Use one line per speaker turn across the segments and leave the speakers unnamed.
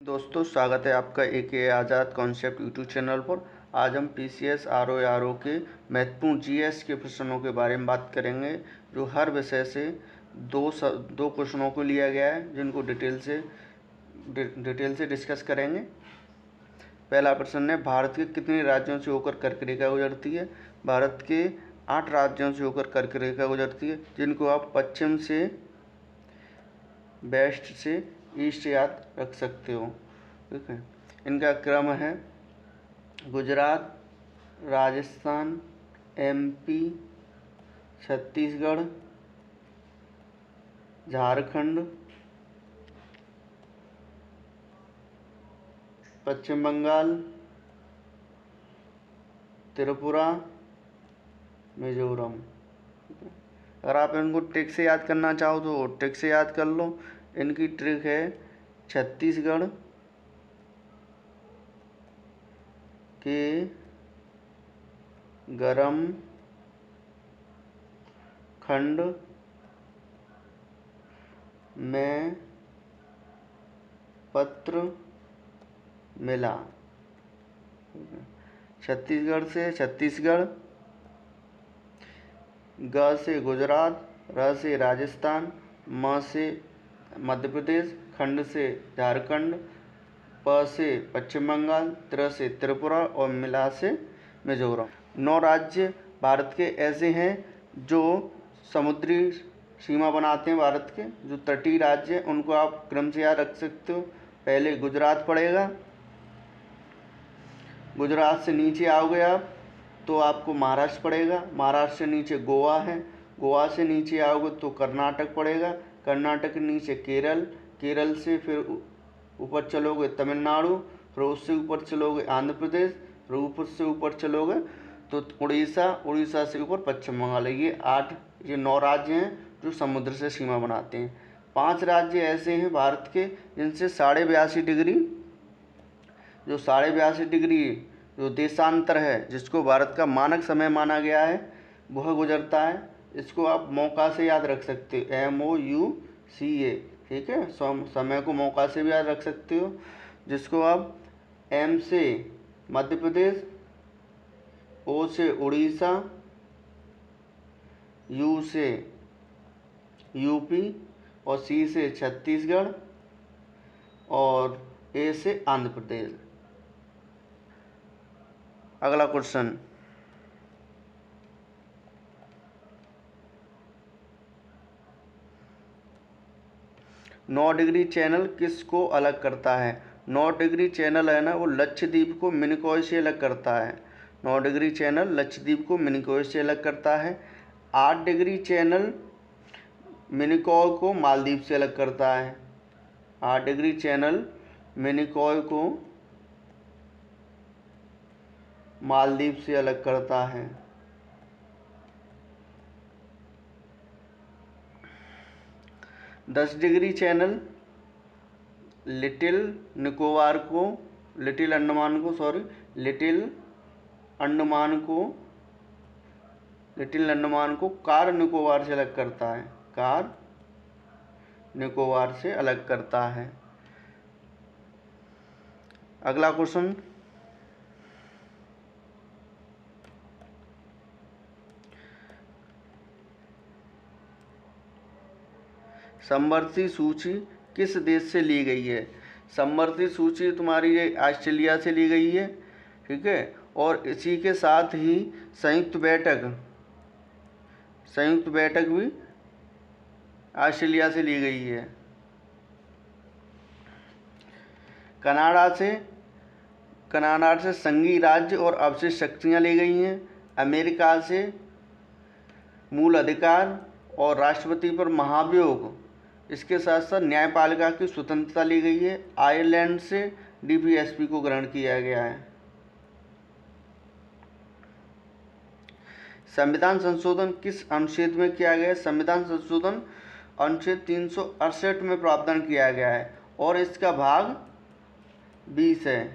दोस्तों, स्वागत है आपका ए आज़ाद कॉन्सेप्ट यूट्यूब चैनल पर। आज हम पीसीएस आरओ के महत्वपूर्ण जीएस के प्रश्नों के बारे में बात करेंगे, जो हर विषय से दो क्वेश्चनों को लिया गया है, जिनको डिटेल से डिस्कस करेंगे। पहला प्रश्न है, भारत के कितने राज्यों से होकर कर्क रेखा गुजरती है? भारत के 8 राज्यों से होकर कर्क रेखा गुजरती है, जिनको आप पश्चिम से वेस्ट से ईस्ट याद रख सकते हो। ठीक है, इनका क्रम है गुजरात, राजस्थान, एमपी, छत्तीसगढ़, झारखंड, पश्चिम बंगाल, त्रिपुरा, मिजोरम। अगर आप इनको ट्रिक से याद करना चाहो तो ट्रिक से याद कर लो। इनकी ट्रिक है छत्तीसगढ़ के गरम खंड में पत्र मिला। छत्तीसगढ़ से छत्तीसगढ़, ग से गुजरात, र से राजस्थान, म से मध्य प्रदेश, खंड से झारखंड, प से पश्चिम बंगाल, त्र से त्रिपुरा और मिला से मिजोरम। 9 राज्य भारत के ऐसे हैं जो समुद्री सीमा बनाते हैं। भारत के जो तटीय राज्य हैं उनको आप क्रम से याद रख सकते हो। पहले गुजरात पड़ेगा, गुजरात से नीचे आओगे आप तो आपको महाराष्ट्र पड़ेगा, महाराष्ट्र से नीचे गोवा है, गोवा से नीचे आओगे तो कर्नाटक पड़ेगा, कर्नाटक के नीचे केरल, केरल से फिर ऊपर चलोगे तमिलनाडु, फिर उससे ऊपर चलोगे आंध्र प्रदेश, फिर ऊपर से ऊपर चलोगे तो उड़ीसा, उड़ीसा से ऊपर पश्चिम बंगाल। ये 9 राज्य हैं जो समुद्र से सीमा बनाते हैं। 5 राज्य ऐसे हैं भारत के जिनसे 82.5 डिग्री जो देशांतर है, जिसको भारत का मानक समय माना गया है, वह गुजरता है। इसको आप मौका से याद रख सकते हो, MOUCA। ठीक है, समय को मौका से भी याद रख सकते हो, जिसको आप M से मध्य प्रदेश, O से उड़ीसा, U से यूपी और C से छत्तीसगढ़ और A से आंध्र प्रदेश। अगला क्वेश्चन, नौ डिग्री चैनल किसको अलग करता है? 9 डिग्री चैनल है ना, वो लक्षद्वीप को मिनिकॉय से अलग करता है। 9 डिग्री चैनल लक्षद्वीप को मिनिकॉय से अलग करता है। 8 डिग्री चैनल मिनिकॉय को मालदीव से अलग करता है। 8 डिग्री चैनल मिनिकॉय को मालदीव से अलग करता है। 10 डिग्री चैनल लिटिल अंडमान को कार निकोबार से अलग करता है। कार निकोबार से अलग करता है। अगला क्वेश्चन, समवर्ती सूची किस देश से ली गई है? समवर्ती सूची तुम्हारी ये ऑस्ट्रेलिया से ली गई है। ठीक है, और इसी के साथ ही संयुक्त बैठक भी ऑस्ट्रेलिया से ली गई है। कनाडा से संघीय राज्य और अवशिष्ट शक्तियाँ ली गई हैं। अमेरिका से मूल अधिकार और राष्ट्रपति पर महाभियोग, इसके साथ साथ न्यायपालिका की स्वतंत्रता ली गई है। आयरलैंड से DPSP को ग्रहण किया गया है। संविधान संशोधन किस अनुच्छेद में किया गया है? संविधान संशोधन अनुच्छेद 368 में प्रावधान किया गया है और इसका भाग 20 है।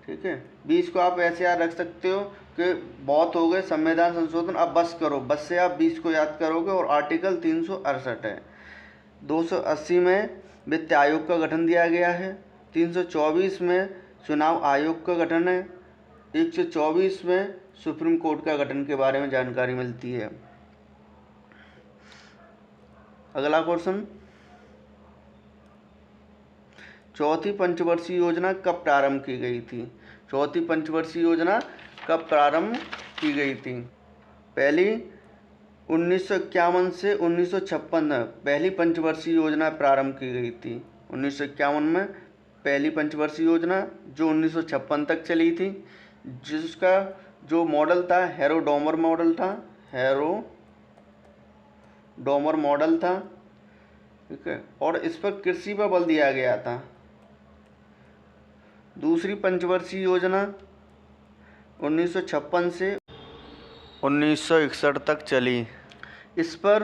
ठीक है, 20 को आप ऐसे याद रख सकते हो कि बहुत हो गए संविधान संशोधन, अब बस करो, बस से आप 20 को याद करोगे और आर्टिकल 368 है। 280 में वित्त आयोग का गठन दिया गया है। 324 में चुनाव आयोग का गठन है। 124 में सुप्रीम कोर्ट का गठन के बारे में जानकारी मिलती है। अगला क्वेश्चन, चौथी पंचवर्षीय योजना कब प्रारंभ की गई थी? चौथी पंचवर्षीय योजना कब प्रारंभ की गई थी? पहली 1951 से 1956 में पहली पंचवर्षीय योजना प्रारंभ की गई थी। 1951 में पहली पंचवर्षीय योजना जो 1956 तक चली थी, जिसका जो मॉडल था हैरो-डॉमर मॉडल था। हैरो-डॉमर मॉडल था, ठीक है, और इस पर कृषि पर बल दिया गया था। दूसरी पंचवर्षीय योजना 1956 से 1961 तक चली। इस पर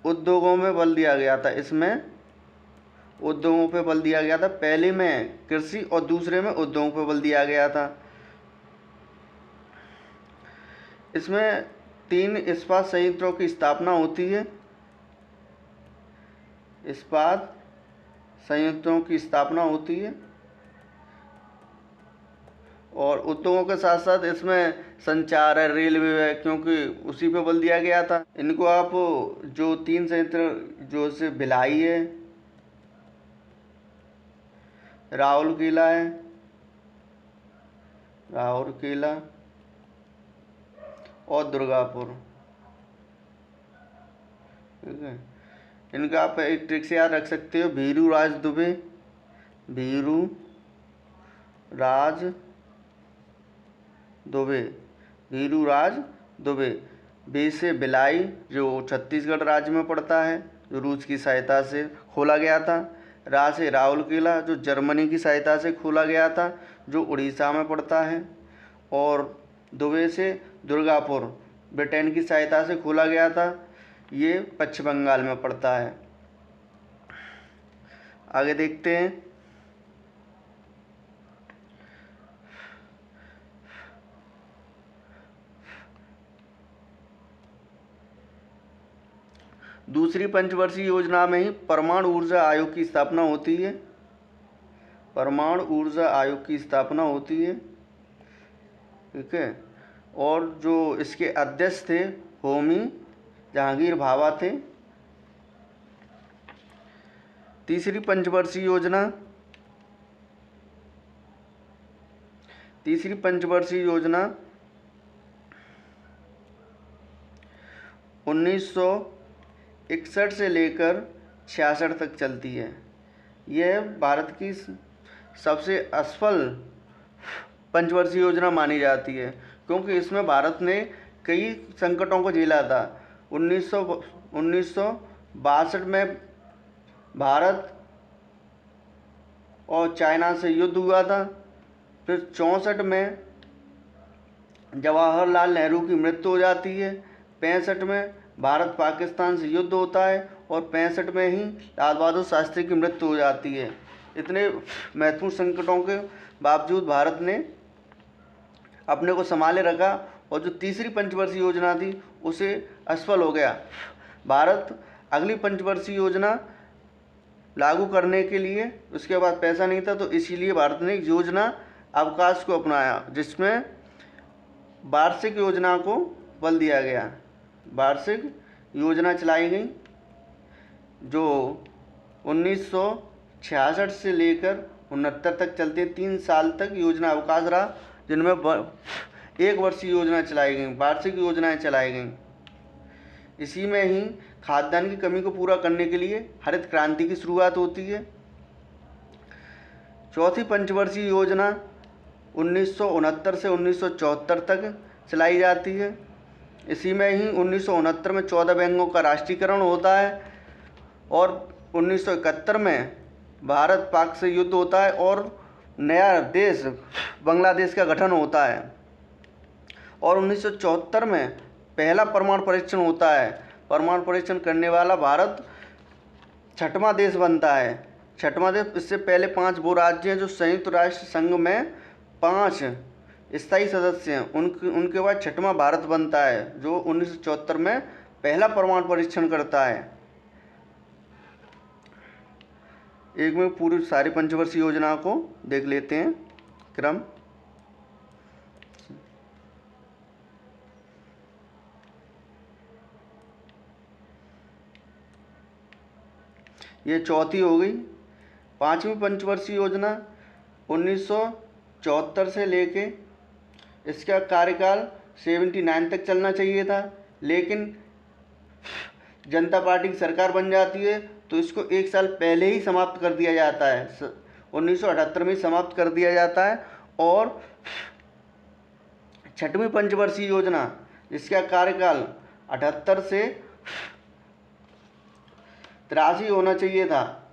उद्योगों में बल दिया गया था। इसमें उद्योगों पे बल दिया गया था। पहले में कृषि और दूसरे में उद्योगों पे बल दिया गया था। इसमें 3 इस्पात संयंत्रों की स्थापना होती है। इस्पात संयंत्रों की स्थापना होती है और उद्योगों के साथ साथ इसमें संचार है, रेलवे है, क्योंकि उसी पे बल दिया गया था। इनको आप जो 3 संयंत्र जो से भिलाई है, राउरकेला है, राउरकेला और दुर्गापुर, ठीक है, इनका आप एक ट्रिक से याद रख सकते हो। भीरू राज दुबे, भीरू राज दुबे, भीरू राज दुबे। बे से भिलाई जो छत्तीसगढ़ राज्य में पड़ता है, जो रूस की सहायता से खोला गया था। रा से राउरकेला जो जर्मनी की सहायता से खोला गया था, जो उड़ीसा में पड़ता है। और दुबे से दुर्गापुर ब्रिटेन की सहायता से खोला गया था, ये पश्चिम बंगाल में पड़ता है। आगे देखते हैं। दूसरी पंचवर्षीय योजना में ही परमाणु ऊर्जा आयोग की स्थापना होती है। परमाणु ऊर्जा आयोग की स्थापना होती है, ठीक है, और जो इसके अध्यक्ष थे होमी जहांगीर भाभा थे। तीसरी पंचवर्षीय योजना 1961 से लेकर 66 तक चलती है। यह भारत की सबसे असफल पंचवर्षीय योजना मानी जाती है, क्योंकि इसमें भारत ने कई संकटों को झेला था। 1962 में भारत और चाइना से युद्ध हुआ था। फिर 64 में जवाहरलाल नेहरू की मृत्यु हो जाती है। 65 में भारत पाकिस्तान से युद्ध होता है और 65 में ही लाल बहादुर शास्त्री की मृत्यु हो जाती है। इतने महत्वपूर्ण संकटों के बावजूद भारत ने अपने को संभाले रखा और जो तीसरी पंचवर्षीय योजना थी उसे असफल हो गया। भारत अगली पंचवर्षीय योजना लागू करने के लिए उसके बाद पैसा नहीं था, तो इसीलिए भारत ने एक योजना अवकाश को अपनाया, जिसमें वार्षिक योजना को बल दिया गया। वार्षिक योजना चलाई गई जो 1966 से लेकर 69 तक चलती है। 3 साल तक योजना अवकाश रहा, जिनमें 1 वर्षीय योजना चलाई गई, वार्षिक योजनाएं चलाई गईं। इसी में ही खाद्यान्न की कमी को पूरा करने के लिए हरित क्रांति की शुरुआत होती है। चौथी पंचवर्षीय योजना 1969 से 1974 तक चलाई जाती है। इसी में ही 1969 में 14 बैंकों का राष्ट्रीयकरण होता है और 1971 में भारत पाक से युद्ध होता है और नया देश बांग्लादेश का गठन होता है। और 1974 में पहला परमाणु परीक्षण होता है। परमाणु परीक्षण करने वाला भारत 6वां देश बनता है। 6वां देश। इससे पहले 5 वो राज्य हैं जो संयुक्त राष्ट्र संघ में 5 स्थायी सदस्य हैं, उनके बाद 6वां भारत बनता है, जो 1974 में पहला परमाणु परीक्षण करता है। एक में पूरी सारी पंचवर्षीय योजना को देख लेते हैं क्रम। ये चौथी हो गई। पांचवी पंचवर्षीय योजना 1974 से लेके इसका कार्यकाल 79 तक चलना चाहिए था, लेकिन जनता पार्टी की सरकार बन जाती है तो इसको एक साल पहले ही समाप्त कर दिया जाता है, 1978 में समाप्त कर दिया जाता है। और छठवीं पंचवर्षीय योजना जिसका कार्यकाल 78 से 83 होना चाहिए था,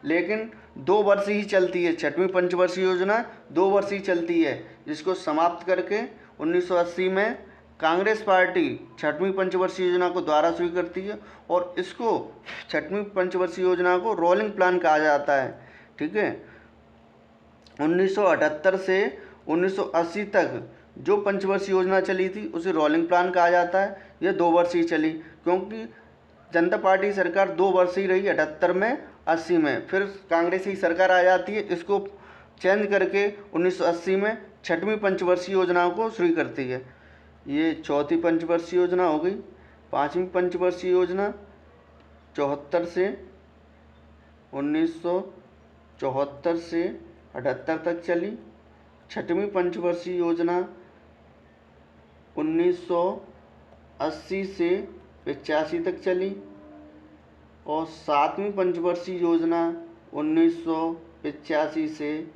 लेकिन 2 वर्ष ही चलती है। छठवीं पंचवर्षीय योजना 2 वर्ष ही चलती है, जिसको समाप्त करके 1980 में कांग्रेस पार्टी छठवीं पंचवर्षीय योजना को दोबारा शुरू करती है, और इसको छठवीं पंचवर्षीय योजना को रोलिंग प्लान कहा जाता है। ठीक है, 1978 से 1980 तक जो पंचवर्षीय योजना चली थी उसे रोलिंग प्लान कहा जाता है। यह 2 वर्ष ही चली, क्योंकि जनता पार्टी सरकार 2 वर्ष ही रही, 78 में 80 में, फिर कांग्रेस की सरकार आ जाती है, इसको चेंज करके 1980 में छठवीं पंचवर्षीय योजना को शुरू करती है। ये चौथी पंचवर्षीय योजना हो गई। पांचवी पंचवर्षीय योजना 74 से 1974 से 78 तक चली। छठवीं पंचवर्षीय योजना 1980 से 85 तक चली, और सातवीं पंचवर्षीय योजना 1985 से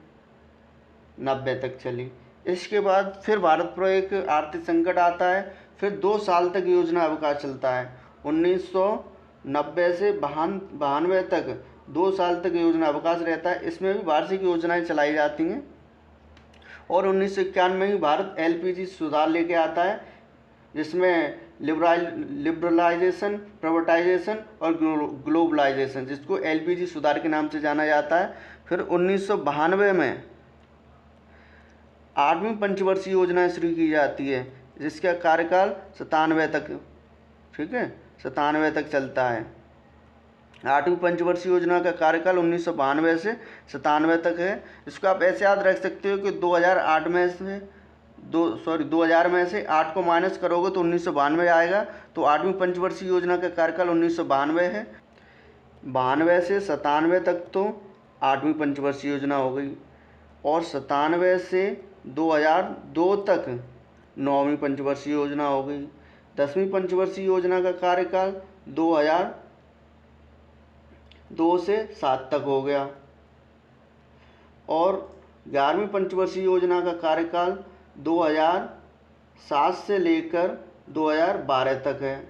90 तक चली। इसके बाद फिर भारत पर एक आर्थिक संकट आता है, फिर 2 साल तक योजना अवकाश चलता है। 1990 से 92 तक 2 साल तक योजना अवकाश रहता है। इसमें भी वार्षिक योजनाएं चलाई जाती हैं, और 1991 में ही भारत LPG सुधार लेके आता है, जिसमें लिबरलाइजेशन, प्राइवेटाइजेशन और ग्लोबलाइजेशन, जिसको LPG सुधार के नाम से जाना जाता है। फिर 1992 में 8वीं पंचवर्षीय योजना शुरू की जाती है, जिसका कार्यकाल 97 तक, ठीक है, 97 तक चलता है। 8वीं पंचवर्षीय योजना का कार्यकाल 1992 से 97 तक है। इसको आप ऐसे याद रख सकते हो कि 2008 में से 2000 में से 8 को माइनस करोगे तो 1992 आएगा। तो 8वीं पंचवर्षीय योजना का कार्यकाल 1992 है। 92 से 97 तक तो 8वीं पंचवर्षीय योजना हो गई, और 97 से 2002 तक 9वीं पंचवर्षीय योजना हो गई। 10वीं पंचवर्षीय योजना का कार्यकाल 2002 से 7 तक हो गया, और 11वीं पंचवर्षीय योजना का कार्यकाल 2007 से लेकर 2012 तक है,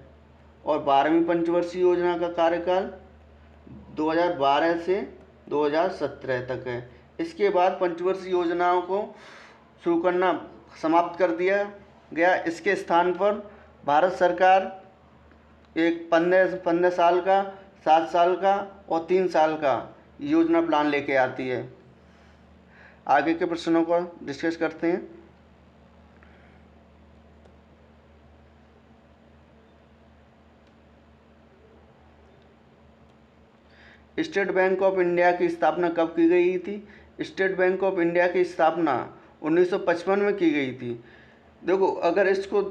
और 12वीं पंचवर्षीय योजना का कार्यकाल 2012 से 2017 तक है। इसके बाद पंचवर्षीय योजनाओं को शुरू करना समाप्त कर दिया गया। इसके स्थान पर भारत सरकार एक 15 साल का, 7 साल का और 3 साल का योजना प्लान लेके आती है। आगे के प्रश्नों को डिस्कस करते हैं। स्टेट बैंक ऑफ इंडिया की स्थापना कब की गई थी? स्टेट बैंक ऑफ इंडिया की स्थापना 1955 में की गई थी। देखो, अगर इसको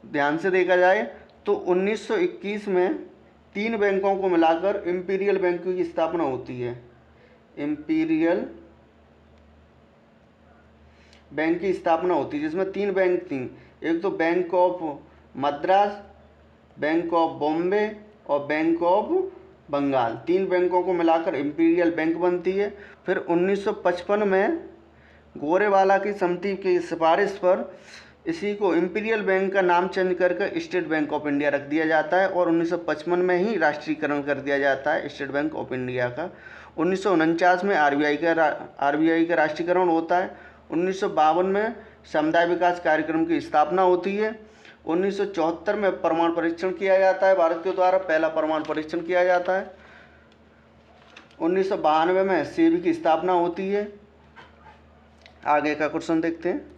ध्यान से देखा जाए तो 1921 में 3 बैंकों को मिलाकर इंपीरियल बैंक की स्थापना होती है। इंपीरियल बैंक की स्थापना होती है, जिसमें 3 बैंक थी। एक तो bank of Madras, bank of Bombay और बैंक ऑफ बंगाल। 3 बैंकों को मिलाकर इंपीरियल बैंक बनती है। फिर 1955 में गोरेवाला की समिति की सिफारिश पर इसी को इंपीरियल बैंक का नाम चेंज करके स्टेट बैंक ऑफ इंडिया रख दिया जाता है, और 1955 में ही राष्ट्रीयकरण कर दिया जाता है स्टेट बैंक ऑफ इंडिया का। 1949 में RBI का राष्ट्रीयकरण होता है। 1952 में समुदाय विकास कार्यक्रम की स्थापना होती है। 1974 में परमाणु परीक्षण किया जाता है, भारत के द्वारा पहला परमाणु परीक्षण किया जाता है। 1992 में सेबी की स्थापना होती है। आगे का क्वेश्चन देखते हैं।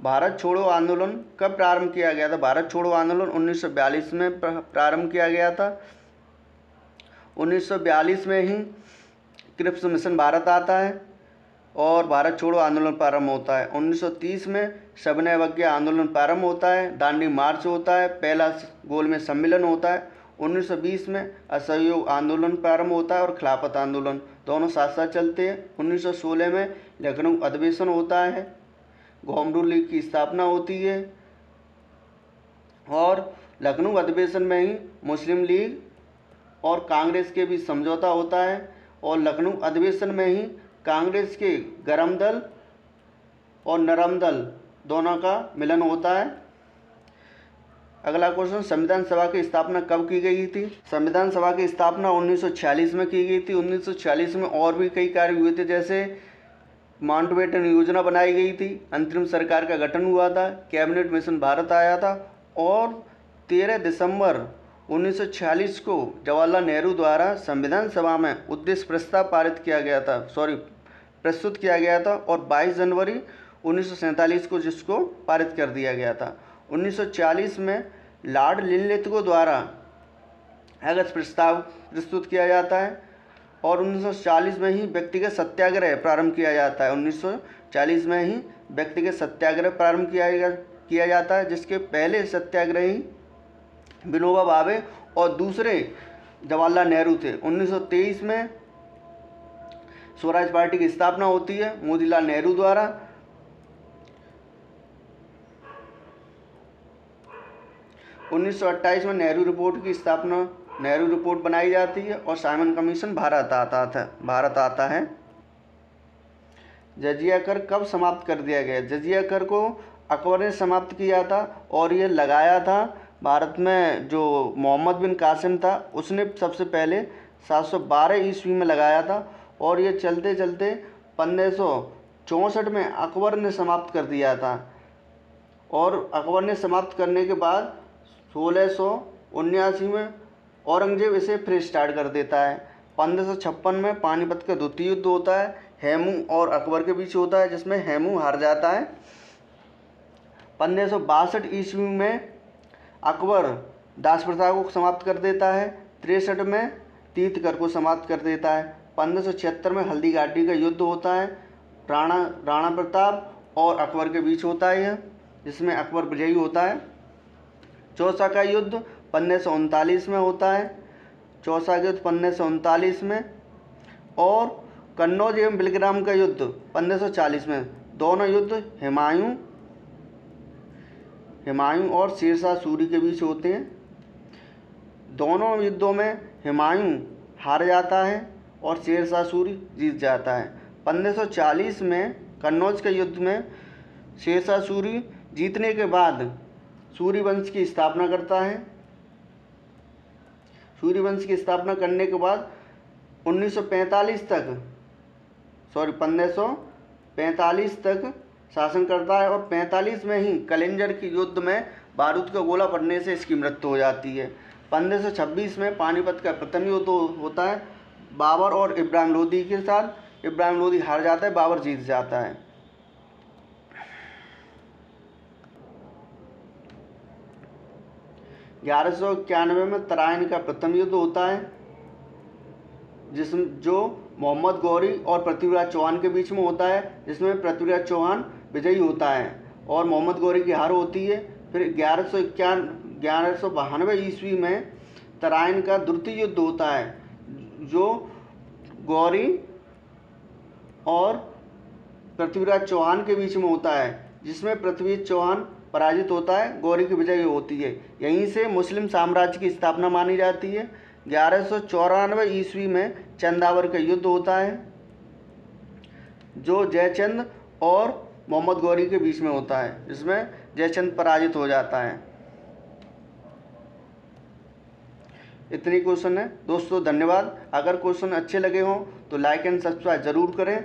भारत छोड़ो आंदोलन कब प्रारंभ किया गया था? भारत छोड़ो आंदोलन 1942 में प्रारंभ किया गया था। 1942 में ही क्रिप्स मिशन भारत आता है और भारत छोड़ो आंदोलन प्रारंभ होता है। 1930 में सविनय अवज्ञा आंदोलन प्रारंभ होता है, दांडी मार्च होता है, पहला गोल में सम्मेलन होता है। 1920 में असहयोग आंदोलन प्रारंभ होता है और खिलाफत आंदोलन, दोनों साथ साथ चलते हैं। 1916 में लखनऊ अधिवेशन होता है, घोमडू लीग की स्थापना होती है और लखनऊ अधिवेशन में ही मुस्लिम लीग और कांग्रेस के बीच समझौता होता है और लखनऊ अधिवेशन में ही कांग्रेस के गरम दल और नरम दल दोनों का मिलन होता है। अगला क्वेश्चन, संविधान सभा की स्थापना कब की गई थी? संविधान सभा की स्थापना 1946 में की गई थी। 1946 में और भी कई कार्य हुए थे, जैसे माउंटबेटन योजना बनाई गई थी, अंतरिम सरकार का गठन हुआ था, कैबिनेट मिशन भारत आया था और 13 दिसंबर 1946 को जवाहरलाल नेहरू द्वारा संविधान सभा में उद्देश्य प्रस्ताव प्रस्तुत किया गया था और 22 जनवरी 1947 को जिसको पारित कर दिया गया था। 1940 में लॉर्ड लिनलिथगो द्वारा अगस्त प्रस्ताव प्रस्तुत किया जाता है और 1940 में ही व्यक्तिगत सत्याग्रह प्रारंभ किया जाता है। 1940 में ही व्यक्तिगत सत्याग्रह प्रारंभ किया जाता है, जिसके पहले सत्याग्रही विनोबा भावे और दूसरे जवाहरलाल नेहरू थे। 1923 में स्वराज पार्टी की स्थापना होती है मोतीलाल नेहरू द्वारा। 1928 में नेहरू रिपोर्ट बनाई जाती है और साइमन कमीशन भारत आता है। जजिया कर कब समाप्त कर दिया गया? जजिया कर को अकबर ने समाप्त किया था और ये लगाया था भारत में जो मोहम्मद बिन कासिम था उसने सबसे पहले 712 ईस्वी में लगाया था और ये चलते चलते 1564 में अकबर ने समाप्त कर दिया था और अकबर ने समाप्त करने के बाद 1679 में औरंगजेब इसे फिर स्टार्ट कर देता है। 1556 में पानीपत का द्वितीय युद्ध होता है, हेमू और अकबर के बीच होता है, जिसमें हेमू हार जाता है। 1562 ईस्वी में अकबर दास प्रथा को समाप्त कर देता है। 63 में तीर्थकर को समाप्त कर देता है। 1576 में हल्दी घाटी का युद्ध होता है, राणा प्रताप और अकबर के बीच होता है यह, जिसमें अकबर विजयी होता है। चौसा का युद्ध 1539 में होता है, चौसा का युद्ध 1539 में और कन्नौज एवं बिलग्राम का युद्ध 1540 में। दोनों युद्ध हुमायूं और शेरशाह सूरी के बीच होते हैं। दोनों युद्धों में हुमायूं हार जाता है और शेरशाह सूरी जीत जाता है। 1540 में कन्नौज के युद्ध में शेरशाह सूरी जीतने के बाद सूरी वंश की स्थापना करता है। सूरी वंश की स्थापना करने के बाद 1545 तक शासन करता है और 45 में ही कलिंजर के युद्ध में बारूद का गोला पड़ने से इसकी मृत्यु हो जाती है। 1526 में पानीपत का प्रथम युद्ध होता है बाबर और इब्राहिम लोदी के साथ। इब्राहिम लोदी हार जाता है, बाबर जीत जाता है। 1191 में तराइन का प्रथम युद्ध होता है, जो मोहम्मद गौरी और पृथ्वीराज चौहान के बीच में होता है, जिसमें पृथ्वीराज चौहान विजयी होता है और मोहम्मद गौरी की हार होती है। फिर 1192 ईस्वी में तराइन का द्वितीय युद्ध होता है, जो गौरी और पृथ्वीराज चौहान के बीच में होता है, जिसमें पृथ्वीराज चौहान पराजित होता है, गौरी की विजय होती है। यहीं से मुस्लिम साम्राज्य की स्थापना मानी जाती है। 1194 ईस्वी में चंदावर का युद्ध होता है, जो जयचंद और मोहम्मद गौरी के बीच में होता है, जिसमें जयचंद पराजित हो जाता है। इतनी क्वेश्चन है दोस्तों, धन्यवाद। अगर क्वेश्चन अच्छे लगे हों तो लाइक एंड सब्सक्राइब जरूर करें।